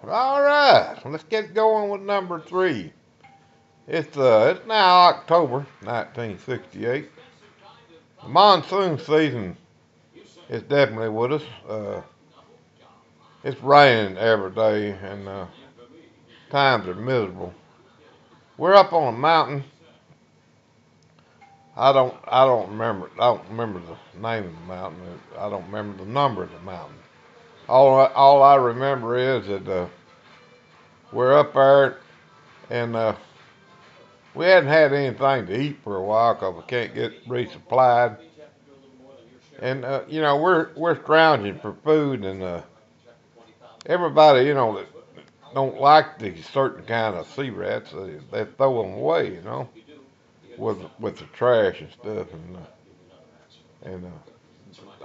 All right, let's get going with number three. It's now October 1968. The monsoon season is definitely with us. It's raining every day, and times are miserable. We're up on a mountain. I don't remember. I don't remember the name of the mountain. I don't remember the number of the mountain. All I remember is that we're up there, and we hadn't had anything to eat for a while because we can't get resupplied. And we're scrounging for food, and everybody that don't like these certain kind of sea rats, they throw them away, with the trash and stuff. And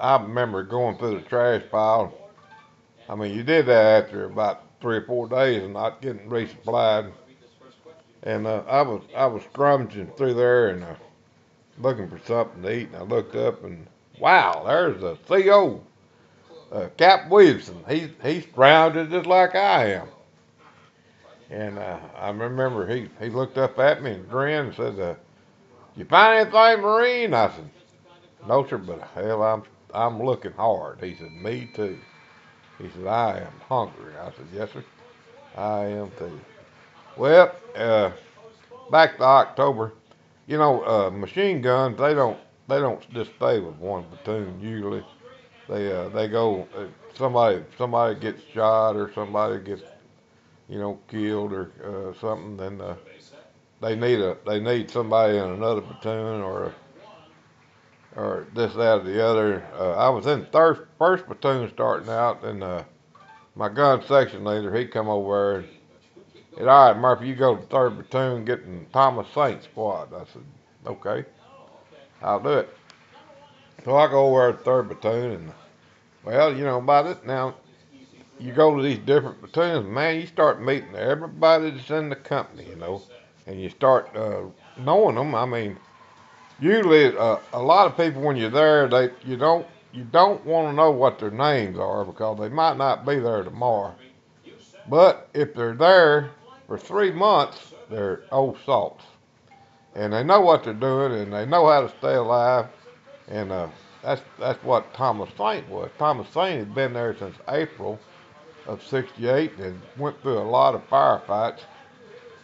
I remember going through the trash pile. I mean, you did that after about 3 or 4 days and not getting resupplied. And I was scrummaging through there and looking for something to eat, and I looked up and wow, there's a CO. Cap Williamson. He's grounded just like I am. And I remember he looked up at me and grinned and said, "You find anything, Marine?" I said, "No, sir, but hell, I'm looking hard." He said, "Me too." He said, "I am hungry." I said, "Yes, sir, I am too." Well, back to October. Machine guns they don't just stay with one platoon usually. They go somebody gets shot or somebody gets killed or something, then they need somebody in another platoon or this, that, or the other. I was in first platoon starting out, and my gun section leader he come over there and said, "All right, Murphy, you go to third platoon, getting Thomas Saint squad." I said, "Okay, I'll do it." So I go over to third platoon, and well, you know about it now. You go to these different platoons, man, you start meeting everybody that's in the company, and you start knowing them. I mean, usually a lot of people when you're there, you don't want to know what their names are because they might not be there tomorrow. But if they're there for 3 months, they're old salts, and they know what they're doing, and they know how to stay alive, and that's what Thomas Saint was. Thomas Saint had been there since April of '68 and went through a lot of firefights,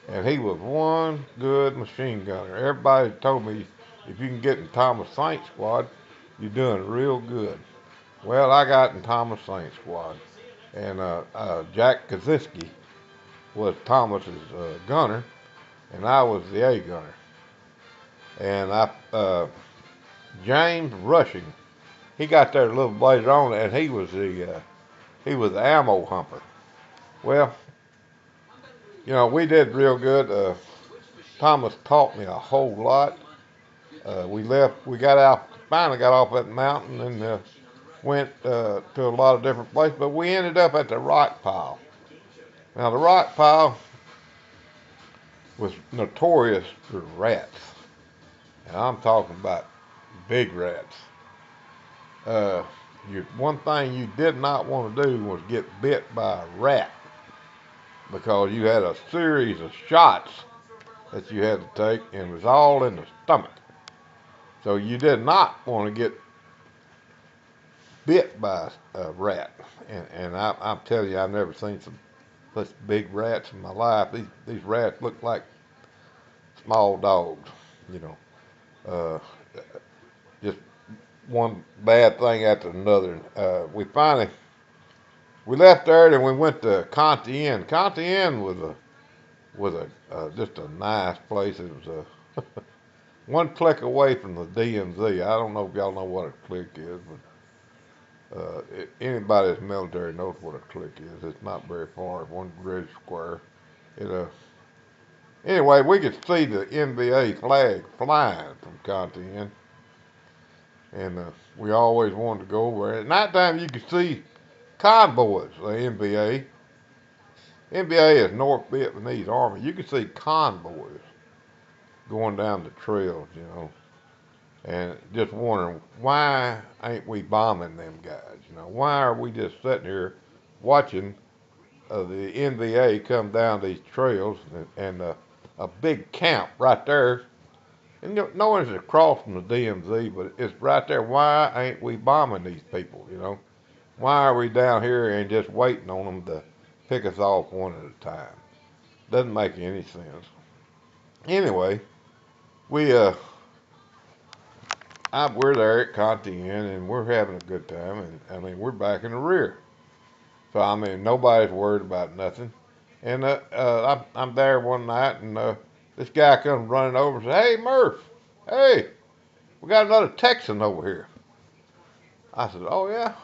and he was one good machine gunner. Everybody told me if you can get in Thomas Saint squad, you're doing real good. Well, I got in Thomas Saint squad, and Jack Kaczynski was Thomas's gunner, and I was the A gunner. And James Rushing, he got there a little later on, and he was the ammo humper. Well, we did real good. Thomas taught me a whole lot. We finally got off that mountain and went to a lot of different places, but we ended up at the rock pile. Now, the rock pile was notorious for rats, and I'm talking about big rats. Uh, one thing you did not want to do was get bit by a rat because you had a series of shots that you had to take, and it was all in the stomach. So you did not want to get bit by a rat. And I'm telling you, I've never seen such big rats in my life. These rats look like small dogs, you know. Uh, just one bad thing after another. We left there and we went to Conti Inn. Conti Inn was just a nice place. It was one click away from the DMZ. I don't know if y'all know what a click is, but anybody that's military knows what a click is. It's not very far. One red square. It Anyway, we could see the NBA flag flying from Conti Inn, and we always wanted to go over. At night time, you could see convoys. The NBA. NBA is North Vietnamese Army. You could see convoys going down the trails, and just wondering why ain't we bombing them guys? Why are we just sitting here watching the NVA come down these trails and a big camp right there. And no one's across from the DMZ, but it's right there. Why ain't we bombing these people? Why are we down here and just waiting on them to pick us off one at a time? Doesn't make any sense. Anyway, we we're there at Conti Inn and we're having a good time, and I mean we're back in the rear. So I mean nobody's worried about nothing. And I'm there one night, and this guy comes running over and says, "Hey Murph, hey, we got another Texan over here." I said, "Oh yeah,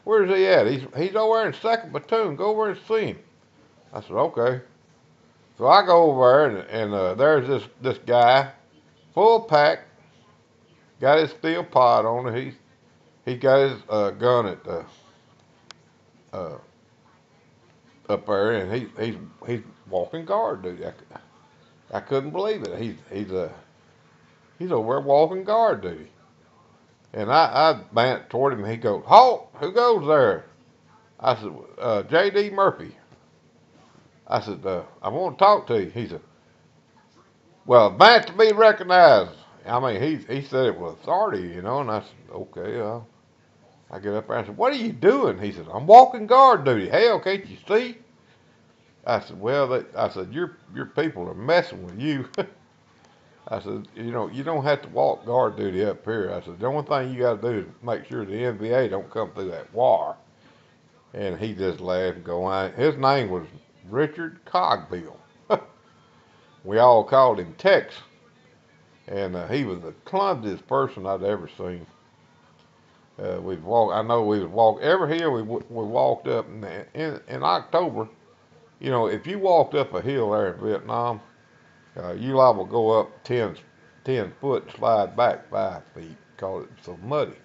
where's he at?" He's over there in second platoon. Go over and see him. I said, "Okay." So I go over there, and there's this guy, full pack, got his steel pod on it. He got his gun at uh, up there, and he's walking guard duty. I couldn't believe it. He's over there walking guard duty, and I bent toward him. And he goes, "Halt! Who goes there?" I said, "J.D. Murphy." I said, "I want to talk to you." He said, "Well, bant to be recognized." I mean, he said it with authority, and I said, "Okay." I get up there and I said, "What are you doing?" He said, "I'm walking guard duty." "Hell, can't you see?" I said, "Well," I said, your people are messing with you." I said, "You don't have to walk guard duty up here." I said, "The only thing you got to do is make sure the NVA don't come through that wire." And he just laughed and go on. His name was Richard Cogbill. We all called him Tex, and he was the clumsiest person I'd ever seen. We've walked. I know we've walked every hill we walked up in October. If you walked up a hill there in Vietnam, you liable to go up 10 foot and slide back 5 feet because it's so muddy.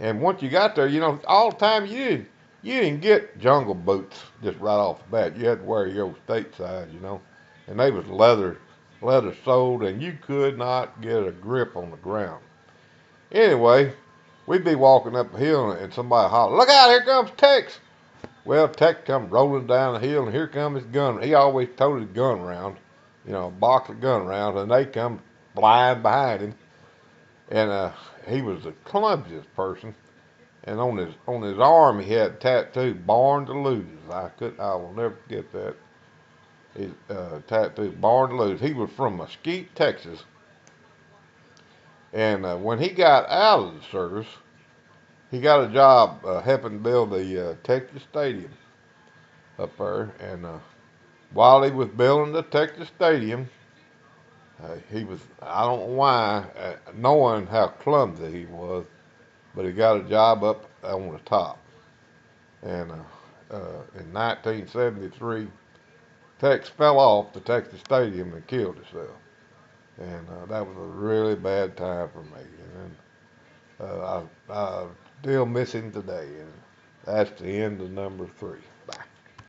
And once you got there, all the time you didn't get jungle boots just right off the bat. You had to wear your state size, and they was leather soled, and you could not get a grip on the ground. Anyway, we'd be walking up a hill and somebody holler, "Look out, here comes Tex." Well, Tex come rolling down the hill, and here comes his gun. He always toted his gun around, a box of gun rounds, and they come flying behind him. And he was the clumsiest person. And on his arm he had tattoo "Born to Lose." I will never forget that. His tattoo "Born to Lose." He was from Mesquite, Texas. And when he got out of the service, he got a job helping build the Texas Stadium up there. And while he was building the Texas Stadium, I don't know why, knowing how clumsy he was, but he got a job up on the top. And in 1973, Tex fell off the Texas Stadium and killed himself. And that was a really bad time for me. And I still miss him today. And that's the end of number 3.